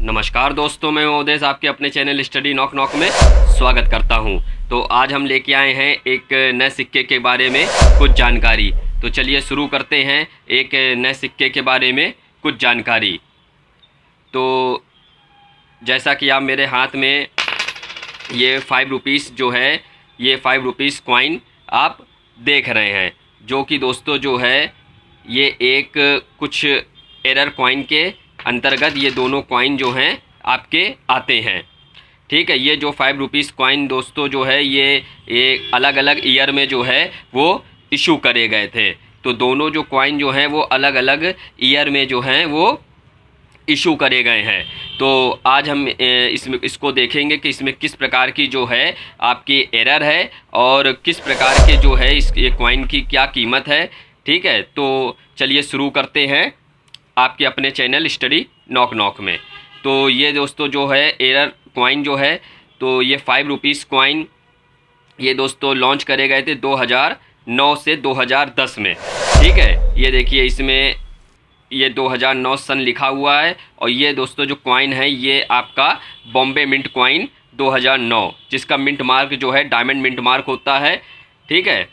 नमस्कार दोस्तों, मैं उदेश आपके अपने चैनल स्टडी नॉक नॉक में स्वागत करता हूं। तो आज हम लेके आए हैं एक नए सिक्के के बारे में कुछ जानकारी। तो चलिए शुरू करते हैं एक नए सिक्के के बारे में कुछ जानकारी। तो जैसा कि आप मेरे हाथ में ये 5 रुपीज़ जो है, ये 5 रुपीज़ कॉइन आप देख रहे हैं, जो कि दोस्तों जो है ये एक कुछ एरर कॉइन के अंतर्गत ये दोनों कॉइन जो हैं आपके आते हैं। ठीक है, ये जो 5 रुपीज़ कॉइन दोस्तों जो है ये अलग अलग ईयर में जो है वो इशू करे गए थे। तो दोनों जो कॉइन जो हैं वो अलग अलग ईयर में जो हैं वो इशू करे गए हैं। तो आज हम इसको देखेंगे कि इसमें किस प्रकार की जो है आपकी एरर है और किस प्रकार के जो है ये कॉइन की क्या कीमत है। ठीक है, तो चलिए शुरू करते हैं आपके अपने चैनल स्टडी नॉक नॉक में। तो ये दोस्तों जो है एरर कॉइन जो है, तो ये 5 रुपीज़ कॉइन ये दोस्तों लॉन्च करे गए थे 2009 से 2010 में। ठीक है, ये देखिए इसमें ये 2009 सन लिखा हुआ है। और ये दोस्तों जो कॉइन है ये आपका बॉम्बे मिंट कॉइन 2009, जिसका मिंट मार्क जो है डायमंड मिंट मार्क होता है। ठीक है,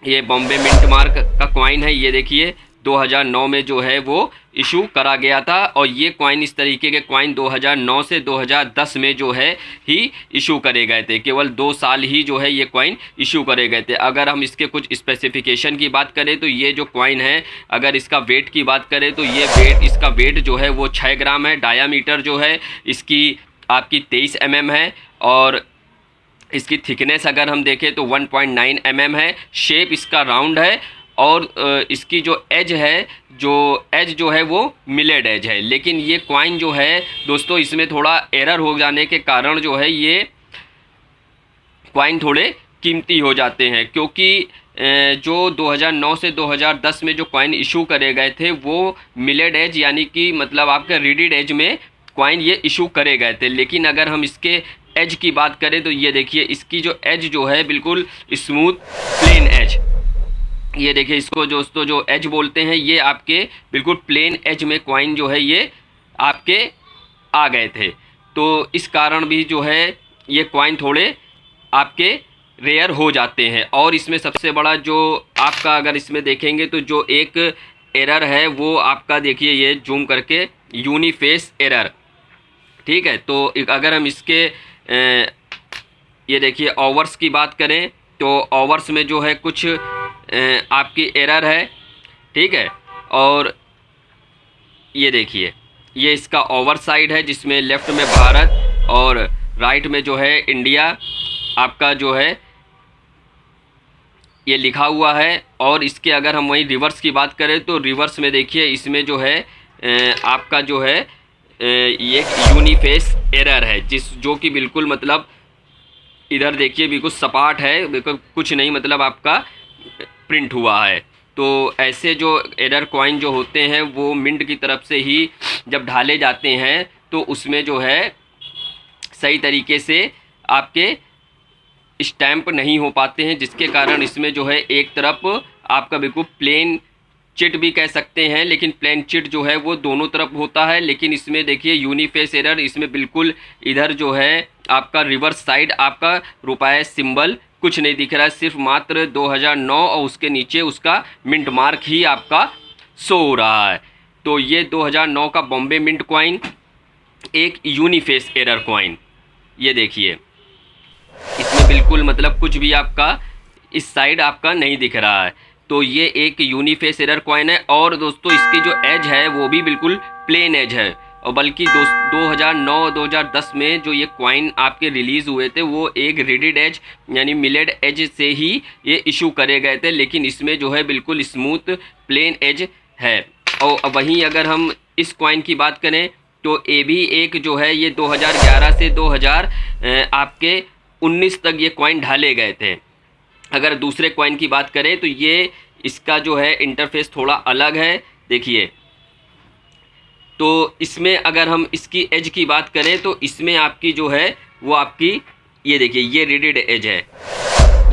ये बॉम्बे मिंट मार्क का कॉइन है। ये देखिए 2009 में जो है वो इशू करा गया था। और ये कॉइन इस तरीके के कॉइन 2009 से 2010 में जो है ही इशू करे गए थे। केवल 2 साल ही जो है ये कॉइन इशू करे गए थे। अगर हम इसके कुछ स्पेसिफिकेशन की बात करें तो ये जो कॉइन है, अगर इसका वेट की बात करें तो ये इसका वेट जो है वो 6 ग्राम है। डायामीटर जो है इसकी आपकी 23 mm है। और इसकी थिकनेस अगर हम देखें तो 1.9 mm है। शेप इसका राउंड है। और इसकी जो एज है, एज जो है वो मिलेड एज है। लेकिन ये कॉइन जो है दोस्तों इसमें थोड़ा एरर हो जाने के कारण जो है ये कॉइन थोड़े कीमती हो जाते हैं। क्योंकि जो 2009 से 2010 में जो कॉइन इशू करे गए थे वो मिलेड एज यानी कि मतलब आपके रीडिड एज में कॉइन ये इशू करे गए थे। लेकिन अगर हम इसके एज की बात करें तो ये देखिए इसकी जो एज जो है बिल्कुल स्मूथ प्लेन एज, ये देखिए इसको दोस्तों जो एज बोलते हैं, ये आपके बिल्कुल प्लेन एज में कॉइन जो है ये आपके आ गए थे। तो इस कारण भी जो है ये कॉइन थोड़े आपके रेयर हो जाते हैं। और इसमें सबसे बड़ा जो आपका अगर इसमें देखेंगे तो जो एक एरर है वो आपका देखिए ये जूम करके यूनिफेस एरर। ठीक है, तो अगर हम इसके ये देखिए ओवर्स की बात करें तो ओवर्स में जो है कुछ आपकी एरर है। ठीक है, और ये देखिए ये इसका ओवर साइड है जिसमें लेफ़्ट में भारत और राइट में जो है इंडिया आपका जो है ये लिखा हुआ है। और इसके अगर हम वहीं रिवर्स की बात करें तो रिवर्स में देखिए इसमें जो है आपका जो है ये यूनिफेस एरर है, जो कि बिल्कुल मतलब इधर देखिए बिल्कुल सपाट है, बिल्कुल कुछ नहीं मतलब आपका प्रिंट हुआ है। तो ऐसे जो एरर कॉइन जो होते हैं वो मिंट की तरफ से ही जब ढाले जाते हैं तो उसमें जो है सही तरीके से आपके स्टैम्प नहीं हो पाते हैं, जिसके कारण इसमें जो है एक तरफ आपका बिल्कुल प्लेन चिट भी कह सकते हैं, लेकिन प्लेन चिट जो है वो दोनों तरफ होता है। लेकिन इसमें देखिए यूनिफेस एरर, इसमें बिल्कुल इधर जो है आपका रिवर्स साइड आपका रुपये सिंबल कुछ नहीं दिख रहा है, सिर्फ मात्र 2009 और उसके नीचे उसका मिंट मार्क ही आपका शो हो रहा है। तो ये 2009 का बॉम्बे मिंट कॉइन एक यूनिफेस एरर कॉइन, ये देखिए इसमें बिल्कुल मतलब कुछ भी आपका इस साइड आपका नहीं दिख रहा है। तो ये एक यूनिफेस एरर कॉइन है। और दोस्तों इसकी जो एज है वो भी बिल्कुल प्लेन एज है। और बल्कि 2009-2010 में जो ये कॉइन आपके रिलीज़ हुए थे वो एक रीडिड एज यानी मिलेड एज से ही ये इशू करे गए थे। लेकिन इसमें जो है बिल्कुल स्मूथ प्लेन एज है। और वहीं अगर हम इस कॉइन की बात करें तो ये भी एक जो है ये 2011 से 2000 आपके 19 तक ये कॉइन ढाले गए थे। अगर दूसरे कॉइन की बात करें तो ये इसका जो है इंटरफेस थोड़ा अलग है। देखिए तो इसमें अगर हम इसकी एज की बात करें तो इसमें आपकी जो है वो आपकी ये देखिए ये रीडिड एज है।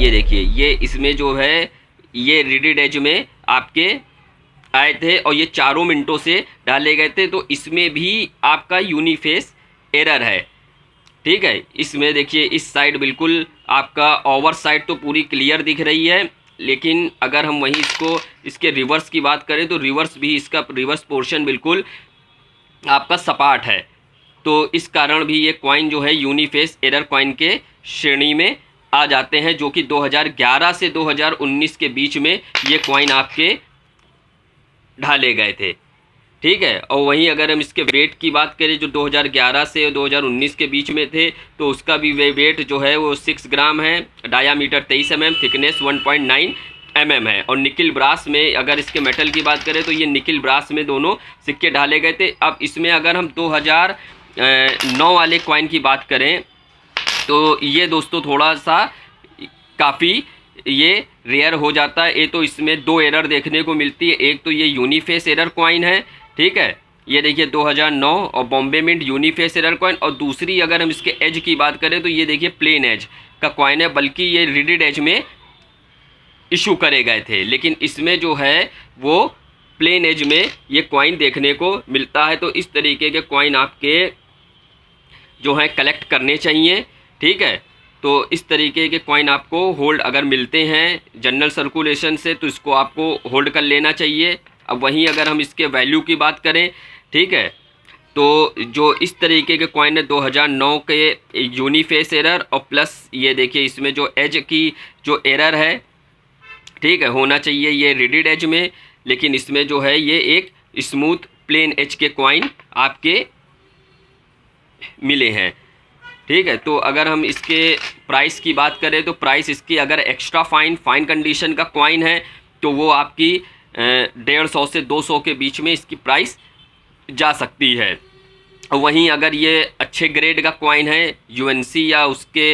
ये देखिए ये इसमें जो है ये रीडिड एज में आपके आए थे और ये चारों मिनटों से डाले गए थे, तो इसमें भी आपका यूनिफेस एरर है। ठीक है, इसमें देखिए इस साइड बिल्कुल आपका ओवर साइड तो पूरी क्लियर दिख रही है, लेकिन अगर हम वहीं इसके रिवर्स की बात करें तो रिवर्स भी इसका रिवर्स पोर्शन बिल्कुल आपका सपाट है। तो इस कारण भी ये कॉइन जो है यूनिफेस एरर कॉइन के श्रेणी में आ जाते हैं, जो कि 2011 से 2019 के बीच में ये कॉइन आपके ढाले गए थे। ठीक है, और वहीं अगर हम इसके वेट की बात करें जो 2011 से 2019 के बीच में थे, तो उसका भी वेट जो है वो 6 ग्राम है, डायामीटर 23 mm, थिकनेस 1.9 mm है। और निकिल ब्रास में अगर इसके मेटल की बात करें तो ये निकिल ब्रास में दोनों सिक्के ढाले गए थे। अब इसमें अगर हम 2009 वाले कॉइन की बात करें तो ये दोस्तों थोड़ा सा काफ़ी ये रेयर हो जाता है। ये तो इसमें 2 एरर देखने को मिलती है, एक तो ये यूनिफेस एरर कॉइन है, ठीक है, ये देखिए 2009 और बॉम्बे मिंट यूनिफेस एरर कॉइन, और दूसरी अगर हम इसके एज की बात करें तो ये देखिए प्लेन एज का कॉइन है, बल्कि ये रिडिड एज में इशू करे गए थे, लेकिन इसमें जो है वो प्लेन एज में ये कॉइन देखने को मिलता है। तो इस तरीके के कॉइन आपके जो है कलेक्ट करने चाहिए। ठीक है, तो इस तरीके के कॉइन आपको होल्ड अगर मिलते हैं जनरल सर्कुलेशन से तो इसको आपको होल्ड कर लेना चाहिए। अब वहीं अगर हम इसके वैल्यू की बात करें, ठीक है, तो जो इस तरीके के कॉइन है 2009 के यूनिफेस एरर और प्लस ये देखिए इसमें जो एज की जो एरर है, ठीक है, होना चाहिए ये रिडिड एज में, लेकिन इसमें जो है ये एक स्मूथ प्लेन एज के कॉइन आपके मिले हैं। ठीक है, तो अगर हम इसके प्राइस की बात करें तो प्राइस इसकी अगर एक्स्ट्रा फाइन कंडीशन का कॉइन है तो वो आपकी 150 से 200 के बीच में इसकी प्राइस जा सकती है। वहीं अगर ये अच्छे ग्रेड का कॉइन है यूएनसी या उसके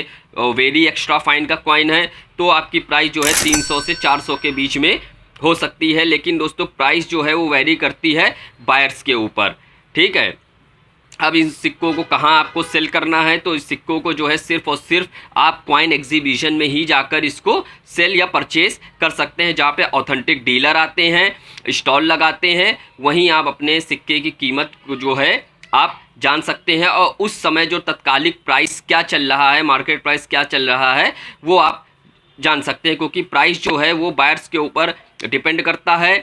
वेरी एक्स्ट्रा फाइन का कॉइन है तो आपकी प्राइस जो है 300 से 400 के बीच में हो सकती है। लेकिन दोस्तों प्राइस जो है वो वेरी करती है बायर्स के ऊपर। ठीक है, अब इन सिक्कों को कहाँ आपको सेल करना है, तो इस सिक्कों को जो है सिर्फ और सिर्फ आप कॉइन एग्जीबिशन में ही जाकर इसको सेल या परचेज कर सकते हैं, जहाँ पे ऑथेंटिक डीलर आते हैं, स्टॉल लगाते हैं, वहीं आप अपने सिक्के की कीमत को जो है आप जान सकते हैं और उस समय जो तत्कालिक प्राइस क्या चल रहा है, मार्केट प्राइस क्या चल रहा है वो आप जान सकते हैं, क्योंकि प्राइस जो है वो बायर्स के ऊपर डिपेंड करता है।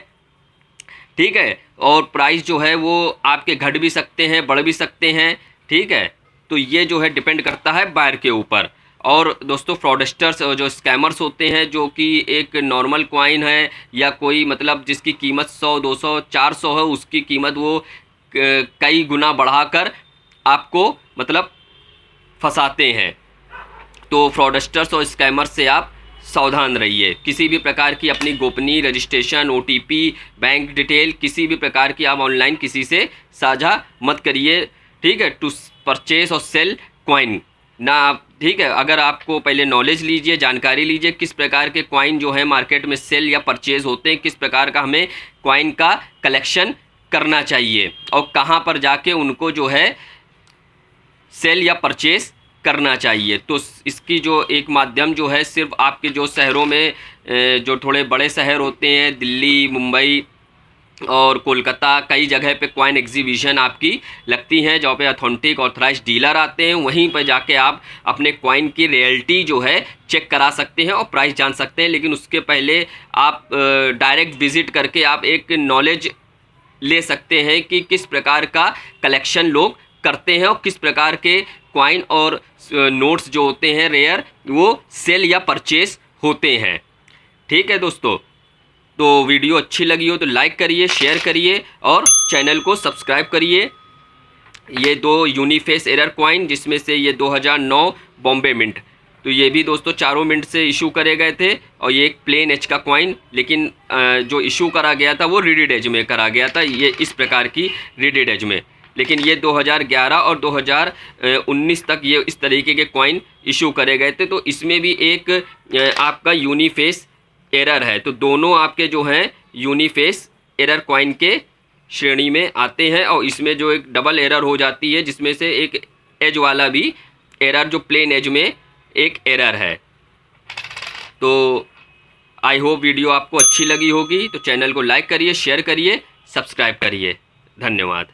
ठीक है, और प्राइस जो है वो आपके घट भी सकते हैं, बढ़ भी सकते हैं। ठीक है, तो ये जो है डिपेंड करता है बायर के ऊपर। और दोस्तों फ्रॉडस्टर्स जो स्कैमर्स होते हैं, जो कि एक नॉर्मल कॉइन है या कोई मतलब जिसकी कीमत 100, 200, 400 है, उसकी कीमत वो कई गुना बढ़ाकर आपको मतलब फंसाते हैं। तो फ्रॉडस्टर्स और स्कैमर्स से आप सावधान रहिए। किसी भी प्रकार की अपनी गोपनीय रजिस्ट्रेशन, ओटीपी, बैंक डिटेल किसी भी प्रकार की आप ऑनलाइन किसी से साझा मत करिए। ठीक है, टू परचेस और सेल कॉइन ना आप। ठीक है, अगर आपको पहले नॉलेज लीजिए, जानकारी लीजिए किस प्रकार के कॉइन जो है मार्केट में सेल या परचेज होते हैं, किस प्रकार का हमें कॉइन का कलेक्शन करना चाहिए और कहाँ पर जाके उनको जो है सेल या परचेज करना चाहिए। तो इसकी जो एक माध्यम जो है सिर्फ आपके जो शहरों में जो थोड़े बड़े शहर होते हैं, दिल्ली, मुंबई और कोलकाता, कई जगह पे कॉइन एग्जीबिशन आपकी लगती हैं, जहाँ पे ऑथेंटिक ऑथराइज्ड डीलर आते हैं। वहीं पर जाके आप अपने कॉइन की रियलिटी जो है चेक करा सकते हैं और प्राइस जान सकते हैं। लेकिन उसके पहले आप डायरेक्ट विजिट करके आप एक नॉलेज ले सकते हैं कि किस प्रकार का कलेक्शन लोग करते हैं और किस प्रकार के कॉइन और नोट्स जो होते हैं रेयर वो सेल या परचेस होते हैं। ठीक है दोस्तों, तो वीडियो अच्छी लगी हो तो लाइक करिए, शेयर करिए और चैनल को सब्सक्राइब करिए। ये 2 यूनिफेस एरर कॉइन, जिसमें से ये 2009 बॉम्बे मिंट, तो ये भी दोस्तों चारों मिनट से इशू करे गए थे। और ये एक प्लेन एज का कॉइन, लेकिन जो इशू करा गया था वो रिडिड एज में करा गया था, ये इस प्रकार की रिडिड एज में। लेकिन ये 2011 और 2019 तक ये इस तरीके के कॉइन इशू करे गए थे। तो इसमें भी एक आपका यूनिफेस एरर है। तो दोनों आपके जो हैं यूनिफेस एरर कॉइन के श्रेणी में आते हैं और इसमें जो एक डबल एरर हो जाती है, जिसमें से एक एज वाला भी एरर जो प्लेन एज में एक एरर है। तो आई होप वीडियो आपको अच्छी लगी होगी। तो चैनल को लाइक करिए, शेयर करिए, सब्सक्राइब करिए। धन्यवाद।